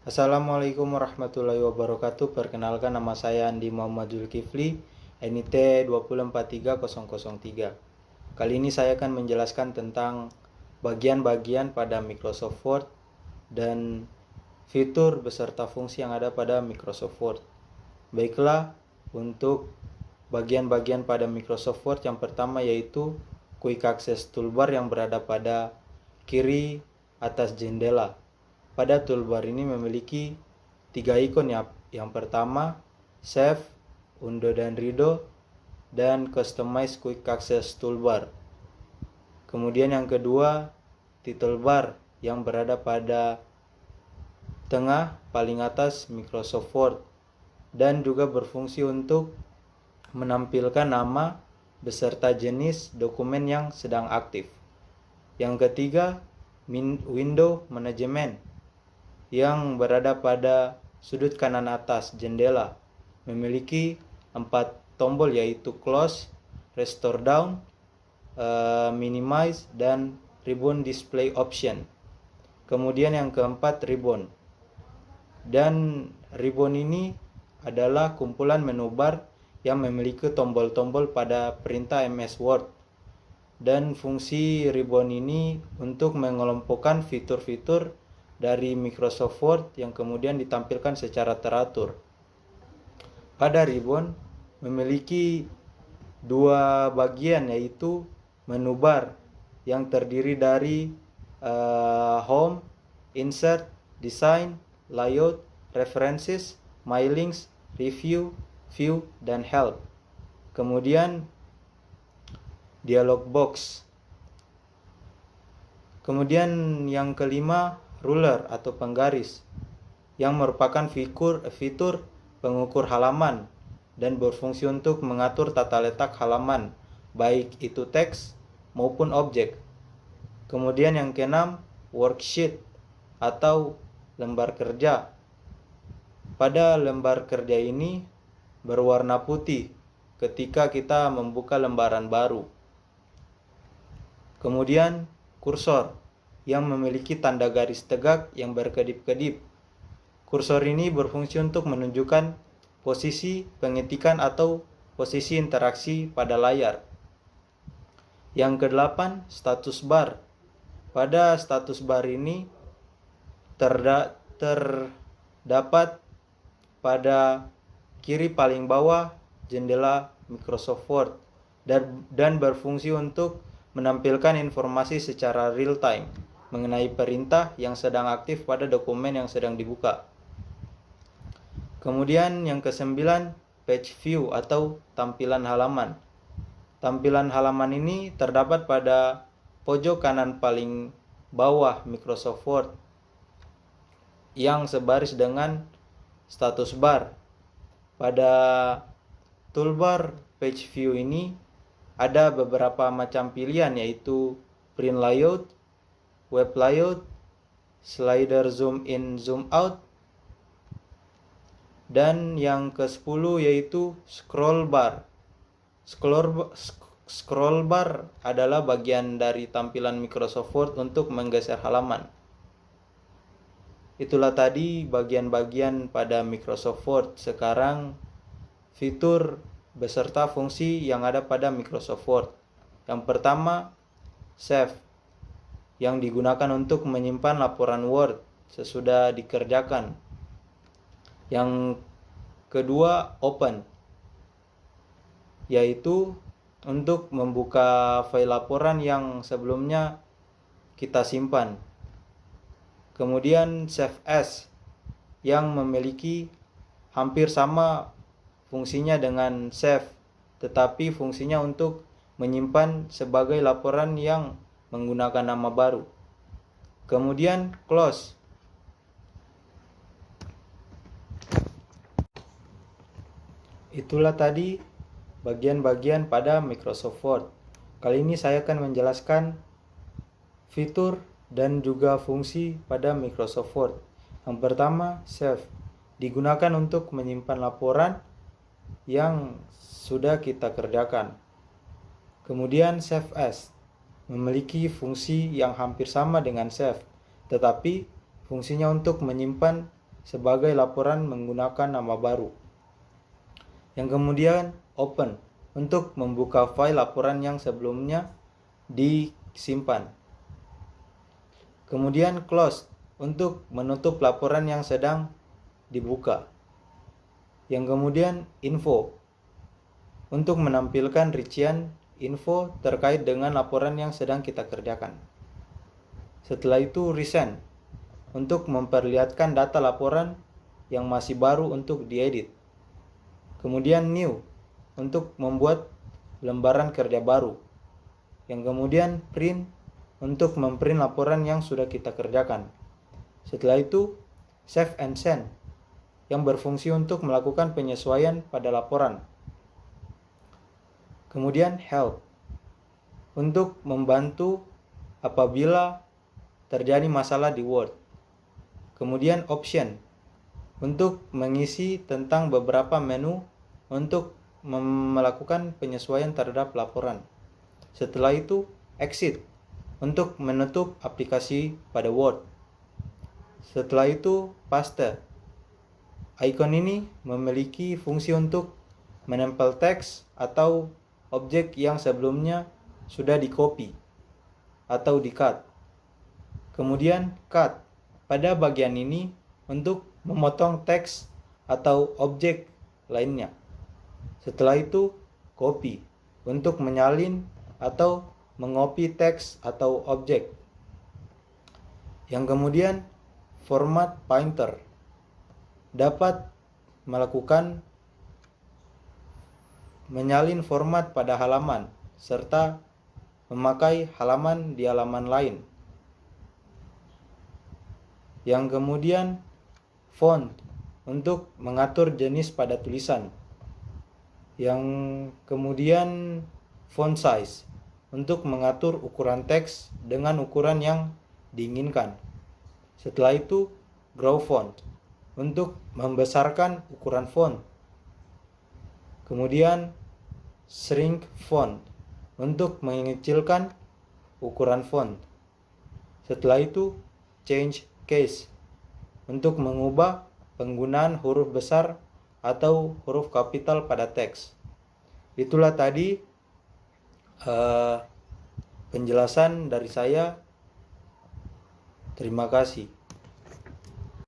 Assalamualaikum warahmatullahi wabarakatuh. Perkenalkan, nama saya Andi Muhammad Zulkifli, NIT 2433003. Kali ini saya akan menjelaskan tentang bagian-bagian pada Microsoft Word dan fitur beserta fungsi yang ada pada Microsoft Word. Baiklah, untuk bagian-bagian pada Microsoft Word yang pertama yaitu Quick Access Toolbar yang berada pada kiri atas jendela. Pada toolbar ini memiliki 3 ikon ya. Yang pertama, Save, Undo dan Redo, dan Customize Quick Access Toolbar. Kemudian yang kedua, Title Bar yang berada pada tengah paling atas Microsoft Word dan juga berfungsi untuk menampilkan nama beserta jenis dokumen yang sedang aktif. Yang ketiga, Window Management yang berada pada sudut kanan atas jendela, memiliki 4 tombol yaitu Close, Restore Down, Minimize, dan Ribbon Display Option. Kemudian yang keempat, Ribbon. Dan ribbon ini adalah kumpulan menu bar yang memiliki tombol-tombol pada perintah MS Word. Dan fungsi ribbon ini untuk mengelompokkan fitur-fitur dari Microsoft Word yang kemudian ditampilkan secara teratur. Pada ribbon memiliki 2 bagian yaitu menu bar yang terdiri dari Home, Insert, Design, Layout, References, My Links, Review, View, dan Help. Kemudian dialog box. Kemudian yang kelima, ruler atau penggaris yang merupakan fitur pengukur halaman dan berfungsi untuk mengatur tata letak halaman baik itu teks maupun objek. Kemudian yang keenam, worksheet atau lembar kerja. Pada lembar kerja ini berwarna putih ketika kita membuka lembaran baru. Kemudian kursor yang memiliki tanda garis tegak yang berkedip-kedip. Kursor ini berfungsi untuk menunjukkan posisi pengetikan atau posisi interaksi pada layar. Yang kedelapan, status bar. Pada status bar ini terdapat pada kiri paling bawah jendela Microsoft Word dan berfungsi untuk menampilkan informasi secara real time mengenai perintah yang sedang aktif pada dokumen yang sedang dibuka. Kemudian yang kesembilan, page view atau tampilan halaman. Tampilan halaman ini terdapat pada pojok kanan paling bawah Microsoft Word yang sebaris dengan status bar. Pada toolbar page view ini ada beberapa macam pilihan yaitu print layout, web layout, slider zoom in zoom out, dan yang ke-10 yaitu scroll bar. Scroll bar adalah bagian dari tampilan Microsoft Word untuk menggeser halaman. Itulah tadi bagian-bagian pada Microsoft Word. Sekarang fitur beserta fungsi yang ada pada Microsoft Word. Yang pertama, Save, yang digunakan untuk menyimpan laporan Word sesudah dikerjakan. Yang kedua, Open, yaitu untuk membuka file laporan yang sebelumnya kita simpan. Kemudian Save As, yang memiliki hampir sama fungsinya dengan Save, tetapi fungsinya untuk menyimpan sebagai laporan yang menggunakan nama baru. Kemudian Close, itulah tadi bagian-bagian pada Microsoft Word. Kali ini saya akan menjelaskan fitur dan juga fungsi pada Microsoft Word. Yang pertama, Save, digunakan untuk menyimpan laporan yang sudah kita kerjakan. Kemudian Save As, memiliki fungsi yang hampir sama dengan Save, tetapi fungsinya untuk menyimpan sebagai laporan menggunakan nama baru. Yang kemudian open, untuk membuka file laporan yang sebelumnya disimpan. Kemudian close, untuk menutup laporan yang sedang dibuka. Yang kemudian info, untuk menampilkan rincian info terkait dengan laporan yang sedang kita kerjakan. Setelah itu resend, untuk memperlihatkan data laporan yang masih baru untuk diedit. Kemudian new, untuk membuat lembaran kerja baru. Yang kemudian print, untuk memprint laporan yang sudah kita kerjakan. Setelah itu save and send, yang berfungsi untuk melakukan penyesuaian pada laporan. Kemudian help, untuk membantu apabila terjadi masalah di Word. Kemudian option, untuk mengisi tentang beberapa menu untuk melakukan penyesuaian terhadap laporan. Setelah itu exit, untuk menutup aplikasi pada Word. Setelah itu paste. Icon ini memiliki fungsi untuk menempel teks atau objek yang sebelumnya sudah di-copy atau di-cut. Kemudian cut, pada bagian ini untuk memotong teks atau objek lainnya. Setelah itu copy, untuk menyalin atau mengopi teks atau objek. Yang kemudian format painter, dapat melakukan menyalin format pada halaman serta memakai halaman di halaman lain. Yang kemudian font, untuk mengatur jenis pada tulisan. Yang kemudian font size, untuk mengatur ukuran teks dengan ukuran yang diinginkan. Setelah itu grow font, untuk membesarkan ukuran font. Kemudian shrink font, untuk mengecilkan ukuran font. Setelah itu change case, untuk mengubah penggunaan huruf besar atau huruf kapital pada teks. Itulah tadi penjelasan dari saya. Terima kasih.